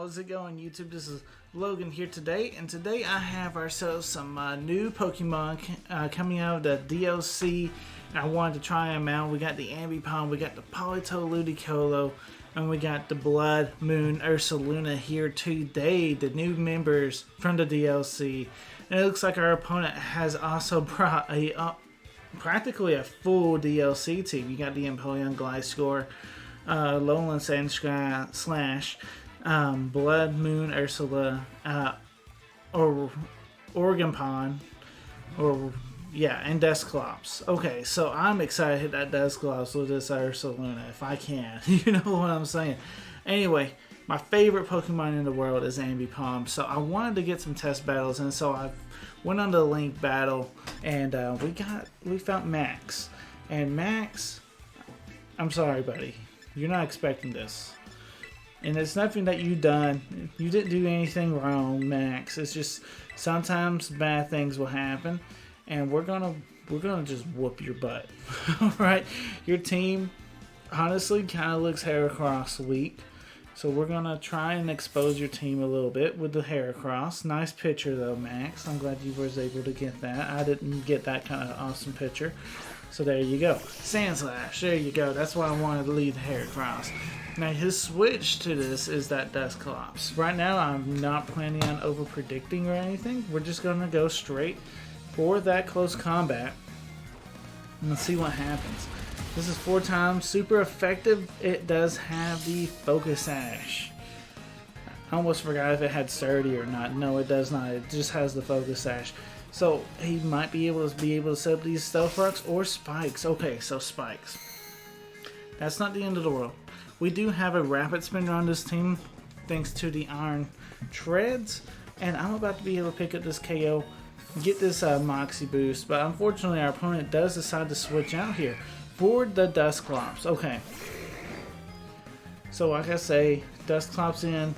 How's it going, YouTube? This is Logan here today, and today I have ourselves some new Pokemon coming out of the DLC. I wanted to try them out. We got the Ambipom, we got the Polito Ludicolo, and we got the Blood Moon Ursaluna here today, the new members from the DLC. And it looks like our opponent has also brought a practically a full DLC team. You got the Empoleon Gliscor, Lowland Sandslash, Slash, Blood Moon Ursula, or Organpon, and Dusclops. Okay, so I'm excited to hit that Dusclops with this Ursaluna if I can. You know what I'm saying? Anyway, my favorite Pokemon in the world is Ambipom, so I wanted to get some test battles, and so I went on the Link battle, and we found Max. And Max, I'm sorry, buddy, you're not expecting this. And it's nothing that you done. You didn't do anything wrong, Max. It's just sometimes bad things will happen, and we're gonna just whoop your butt. All right, your team honestly kind of looks Heracross weak, so we're gonna try and expose your team a little bit with the Heracross. Nice picture though, Max. I'm glad you was able to get that. I didn't get that kind of awesome picture. So there you go. Sandslash, there you go. That's why I wanted to lead the Heracross. Now his switch to this is that Dusclops. Right now I'm not planning on over predicting or anything. We're just going to go straight for that close combat and let's see what happens. This is 4 times super effective. It does have the Focus Sash. I almost forgot if it had Sturdy or not. No, it does not. It just has the Focus Sash. So he might be able to set up these Stealth Rocks or Spikes. Okay, so Spikes. That's not the end of the world. We do have a Rapid Spinner on this team thanks to the Iron Treads, and I'm about to be able to pick up this KO, get this Moxie boost, but unfortunately our opponent does decide to switch out here for the Dusclops. Okay, so like I say, Dusclops in.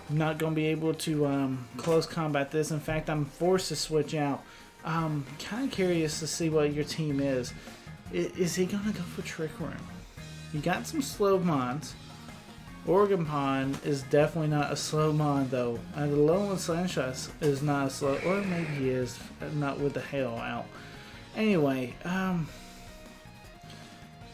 I'm not going to be able to close combat this. In fact, I'm forced to switch out. I'm kind of curious to see what your team is. Is he going to go for Trick Room? You got some slow mons. Organpon is definitely not a slow mon though. And the Lowland Sandslash is not a slow, or maybe he is, not with the hail out. Anyway, I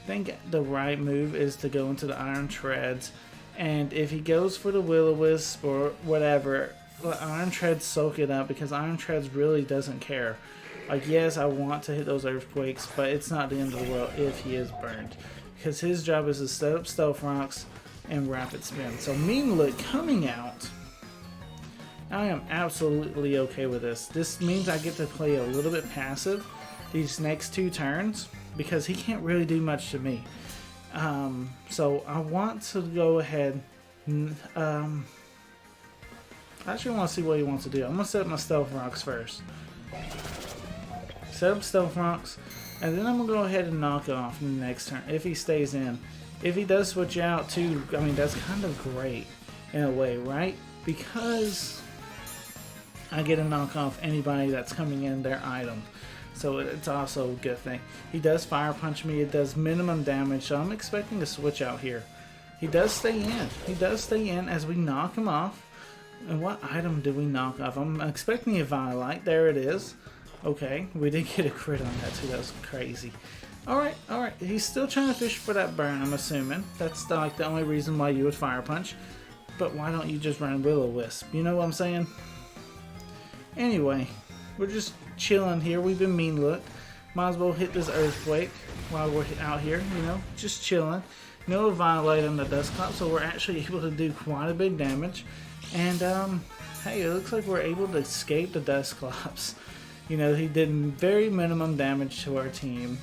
think the right move is to go into the Iron Treads. And if he goes for the Will-O-Wisp or whatever, let Iron Treads soak it up because Iron Treads really doesn't care. Like, yes, I want to hit those Earthquakes, but it's not the end of the world if he is burned. Because his job is to set up Stealth Rocks and Rapid Spin. So Mean Look coming out, I am absolutely okay with this. This means I get to play a little bit passive these next 2 turns because he can't really do much to me. So I want to go ahead. I actually want to see what he wants to do. I'm gonna set up my Stealth Rocks first. Set up Stealth Rocks. And then I'm going to go ahead and knock off in the next turn if he stays in. If he does switch out too, I mean, that's kind of great in a way, right? Because I get to knock off anybody that's coming in their item. So it's also a good thing. He does Fire Punch me. It does minimum damage, so I'm expecting to switch out here. He does stay in. He does stay in as we knock him off. And what item do we knock off? I'm expecting a Violet. There it is. Okay, we did get a crit on that too. That was crazy. Alright. He's still trying to fish for that burn, I'm assuming. That's like the only reason why you would Fire Punch. But why don't you just run Will-O-Wisp? You know what I'm saying? Anyway, we're just chilling here. We've been mean looked. Might as well hit this Earthquake while we're out here, you know, just chilling. No Violet on the Dusclops, so we're actually able to do quite a big damage. And, hey, it looks like we're able to escape the Dusclops. You know, he did very minimum damage to our team,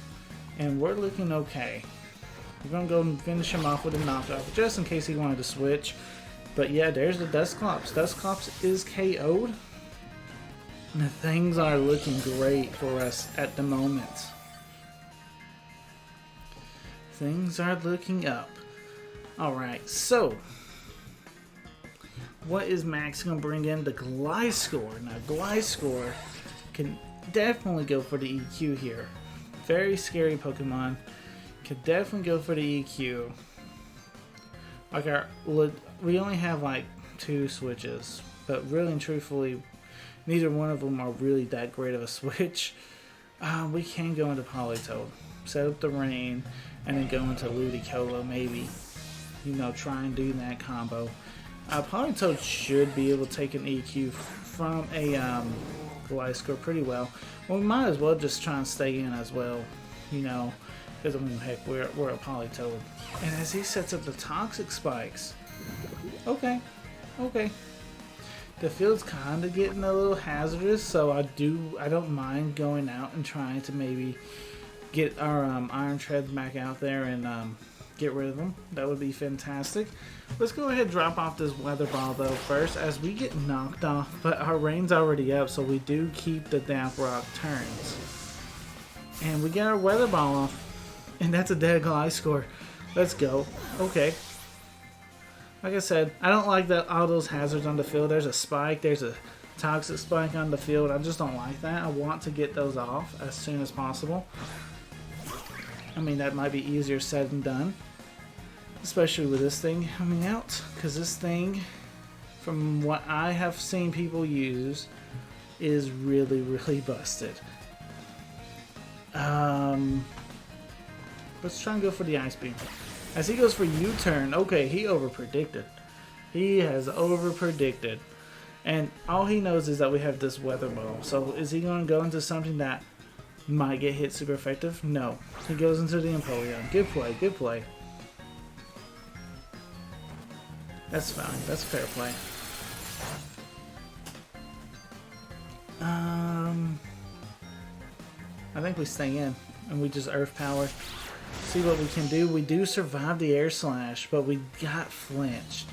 and we're looking okay. We're going to go and finish him off with a knockoff, just in case he wanted to switch. But yeah, there's the Dusclops. Dusclops is KO'd. And things are looking great for us at the moment. Things are looking up. Alright, so what is Max going to bring in? The Gliscor. Now, Gliscor can definitely go for the EQ here. Very scary Pokemon. Could definitely go for the EQ. Like we only have like two switches, but really and truthfully, neither one of them are really that great of a switch. We can go into Politoed, set up the rain, and then go into Ludicolo maybe. You know, try and do that combo. Politoed should be able to take an EQ from a Gliscor pretty well. Well, we might as well just try and stay in as well, you know, because I mean, heck, we're a Politoed. And as he sets up the Toxic Spikes, okay. The field's kind of getting a little hazardous, so I don't mind going out and trying to maybe get our Iron Treads back out there and get rid of them. That would be fantastic. Let's go ahead and drop off this Weather Ball though first, as we get knocked off, but our rain's already up, so we do keep the Damp Rock turns. And we get our Weather Ball off, and that's a dead Gliscor. Let's go. Okay. Like I said, I don't like that all those hazards on the field. There's a spike, there's a toxic spike on the field. I just don't like that. I want to get those off as soon as possible. I mean, that might be easier said than done, especially with this thing coming out, because this thing, from what I have seen people use, is really, really busted. Let's try and go for the Ice Beam. As he goes for U-turn, okay, he overpredicted. He has overpredicted. And all he knows is that we have this Weather Ball. So is he going to go into something that might get hit super effective? No. He goes into the Empoleon. Good play, good play. That's fine. That's fair play. I think we stay in and we just Earth Power. See what we can do. We do survive the Air Slash, but we got flinched.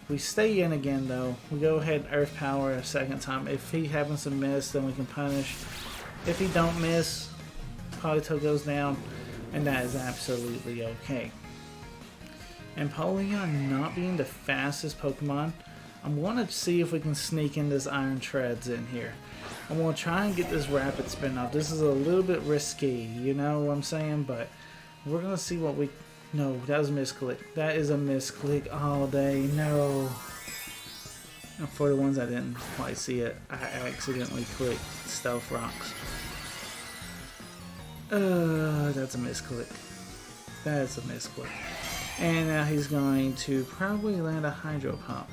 We stay in again though. We go ahead and Earth Power a second time. If he happens to miss, then we can punish. If he don't miss, Politoed goes down, and that is absolutely okay. And Empoleon not being the fastest Pokemon, I'm going to see if we can sneak in this Iron Treads in here. I'm going to try and get this Rapid Spin off. This is a little bit risky, you know what I'm saying? But we're going to see what we... No, that was a misclick. That is a misclick all day. No. And for the ones that didn't quite see it, I accidentally clicked Stealth Rocks. That's a misclick. That's a misclick. And now he's going to probably land a Hydro Pump.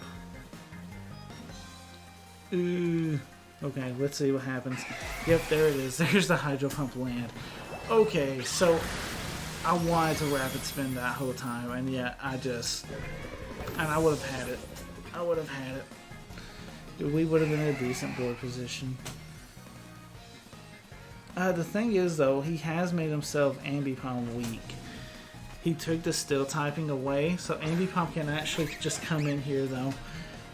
Ooh. Okay, let's see what happens. Yep, there it is. There's the Hydro Pump land. Okay, so I wanted to Rapid Spin that whole time, and yet I would have had it. I would have had it. We would have been in a decent board position. The thing is, though, he has made himself Ambipom weak. He took the Steel typing away, so Ambipom can actually just come in here, though.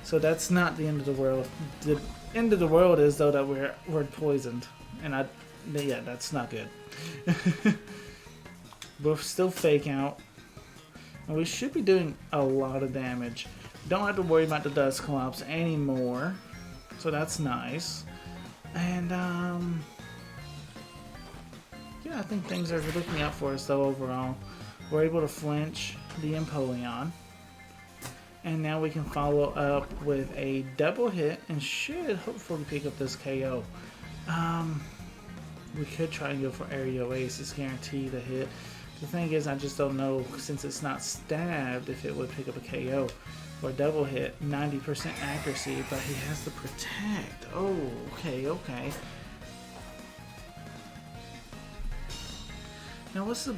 So that's not the end of the world. The end of the world is, though, that we're poisoned, and yeah, that's not good. We'll still Fake Out, and we should be doing a lot of damage. Don't have to worry about the Dusclops anymore, so that's nice. And yeah, I think things are looking out for us though overall. We're able to flinch the Empoleon, and now we can follow up with a double hit and should hopefully pick up this KO. We could try and go for Aerial Ace. It's guaranteed a hit. The thing is, I just don't know, since it's not stabbed, if it would pick up a KO or a double hit. 90% accuracy, but he has to protect. Oh, okay. Now, what's the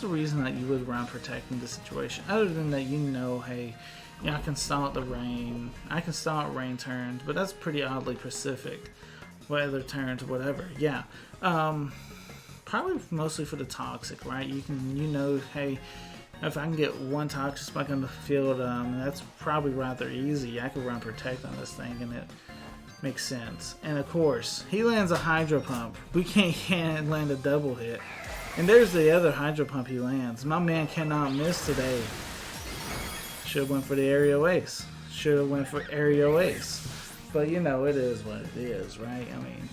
reason that you would run Protect in this situation? Other than that, you know, hey, I can stall out the rain. I can stall out rain turns, but that's pretty oddly specific. Weather turns, whatever. Yeah. Probably mostly for the Toxic, right? You know, hey, if I can get one Toxic Spike on the field, that's probably rather easy. I could run Protect on this thing, and it makes sense. And of course, he lands a Hydro Pump. We can't land a double hit. And there's the other Hydro Pump he lands. My man cannot miss today. Should have went for the Aerial Ace. But you know, it is what it is, right? I mean,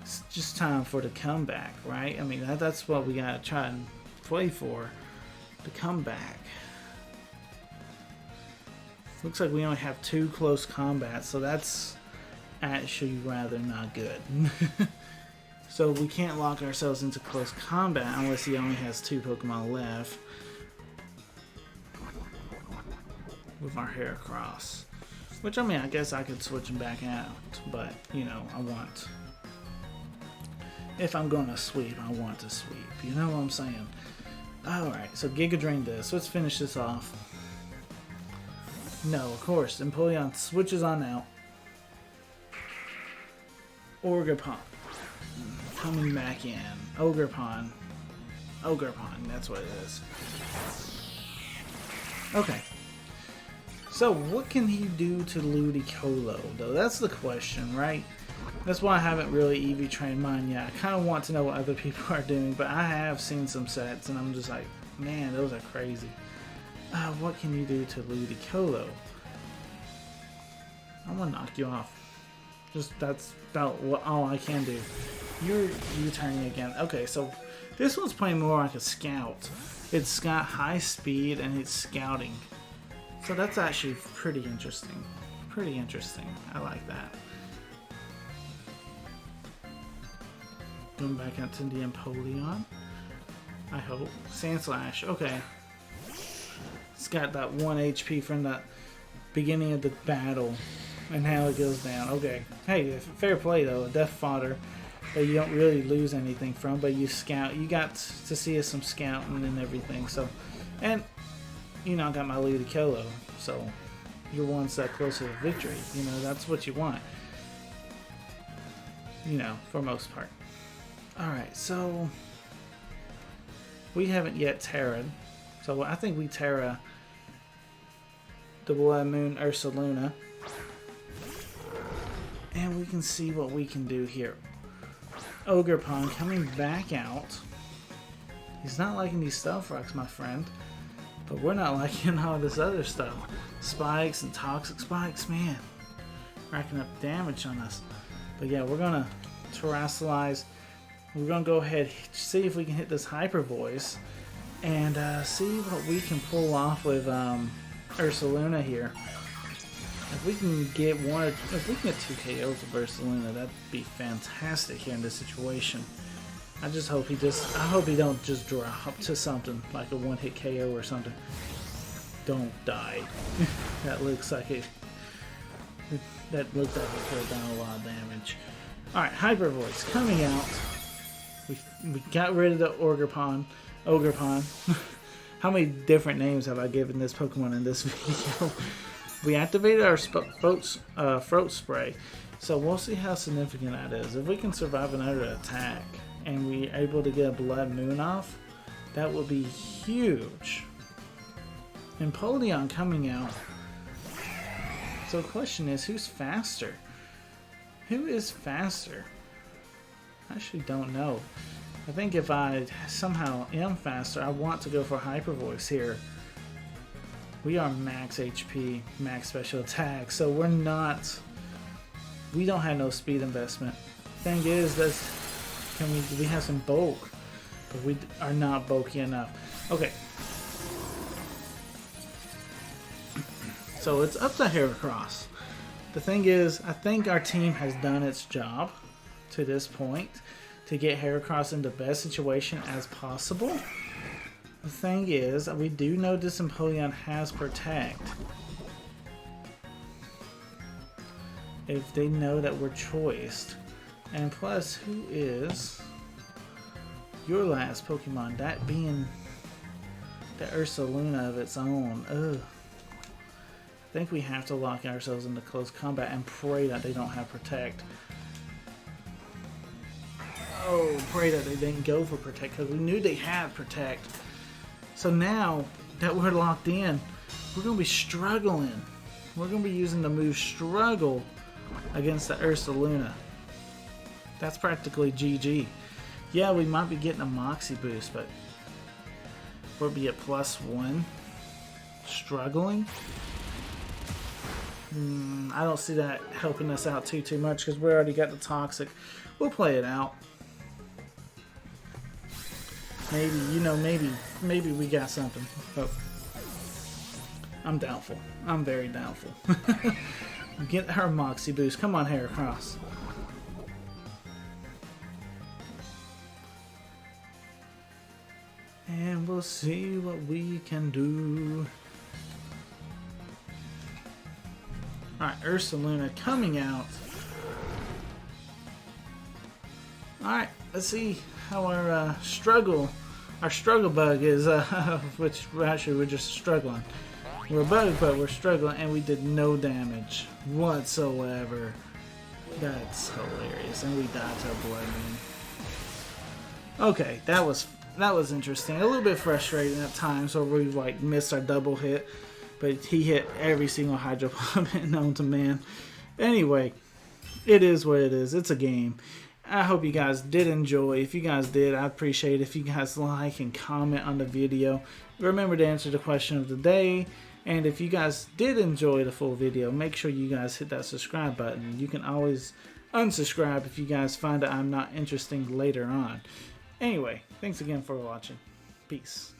it's just time for the comeback, right? I mean, that's what we gotta try and play for. to come back. Looks like we only have 2 close combats, so that's actually rather not good. So we can't lock ourselves into close combat unless he only has 2 Pokemon left with our Heracross. Which, I mean, I guess I could switch him back out, but, you know, I want... If I'm going to sweep, I want to sweep. You know what I'm saying? Alright, so Giga Drain this. Let's finish this off. No, of course. Empoleon switches on out. Ogerpon. Coming back in. Ogerpon. Ogerpon, that's what it is. Okay. So, what can he do to Ludicolo, though? That's the question, right? That's why I haven't really EV trained mine yet. I kind of want to know what other people are doing, but I have seen some sets, and I'm just like, man, those are crazy. What can you do to Ludicolo? I'm gonna knock you off. Just, that's about all I can do. You're U-turning again. Okay, so this one's playing more like a scout. It's got high speed, and it's scouting. So that's actually pretty interesting. Pretty interesting. I like that. Going back out to the Empoleon. I hope. Sandslash. Okay. It's got that 1 HP from the beginning of the battle. And now it goes down. Okay. Hey, fair play though. A death fodder that you don't really lose anything from, but you scout. You got to see some scouting and everything. So, and you know, I got my Ludicolo, so you're one step closer to victory. You know, that's what you want. You know, for most part. Alright, so we haven't yet Terra'd. So I think we Terra the Blood Moon Ursaluna. And we can see what we can do here. Ogerpon coming back out. He's not liking these Stealth Rocks, my friend. But we're not liking all this other stuff. Spikes and Toxic Spikes, man. Racking up damage on us. But yeah, we're going to Terrasilize. We're going to go ahead see if we can hit this Hyper Voice. And see what we can pull off with Ursaluna here. If we can get if we can get 2 KOs with Ursaluna, that'd be fantastic here in this situation. I just hope I hope he don't just drop to something like a 1-hit KO or something. Don't die. That looks like it. That looked like it could have done a lot of damage. All right, Hyper Voice coming out. We got rid of the Ogerpon. How many different names have I given this Pokemon in this video? We activated our Throat Spray, so we'll see how significant that is. If we can survive another attack and we're able to get a Blood Moon off, that would be huge. Empoleon coming out. So the question is, who's faster? Who is faster? I actually don't know. I think if I somehow am faster, I want to go for Hyper Voice here. We are max HP, max special attack, so we don't have no speed investment. Thing is, we have some bulk, but we are not bulky enough. Okay. So it's up to Heracross. The thing is, I think our team has done its job to this point to get Heracross in the best situation as possible. The thing is, we do know this Empoleon has Protect. If they know that we're choiced. And plus, who is your last Pokemon? That being the Ursaluna of its own. Ugh. I think we have to lock ourselves into close combat and pray that they don't have Protect. Oh, pray that they didn't go for Protect, because we knew they had Protect. So now that we're locked in, we're going to be struggling. We're going to be using the move Struggle against the Ursaluna. That's practically GG. Yeah, we might be getting a Moxie boost, but we'll be at +1. Struggling? I don't see that helping us out too much because we already got the Toxic. We'll play it out. Maybe, you know, maybe we got something. Oh. I'm doubtful. I'm very doubtful. Get her Moxie boost. Come on, Heracross. And we'll see what we can do. Alright, Ursaluna coming out. Alright, let's see how our struggle bug is, which actually we're just struggling. We're a bug, but we're struggling, and we did no damage whatsoever. That's hilarious, and we died to a blood moon. Okay, that was interesting. A little bit frustrating at times, where we like missed our double hit, but he hit every single Hydro Pump known to man. Anyway, it is what it is. It's a game. I hope you guys did enjoy. If you guys did, I'd appreciate it if you guys like and comment on the video. Remember to answer the question of the day. And if you guys did enjoy the full video, make sure you guys hit that subscribe button. You can always unsubscribe if you guys find that I'm not interesting later on. Anyway, thanks again for watching. Peace.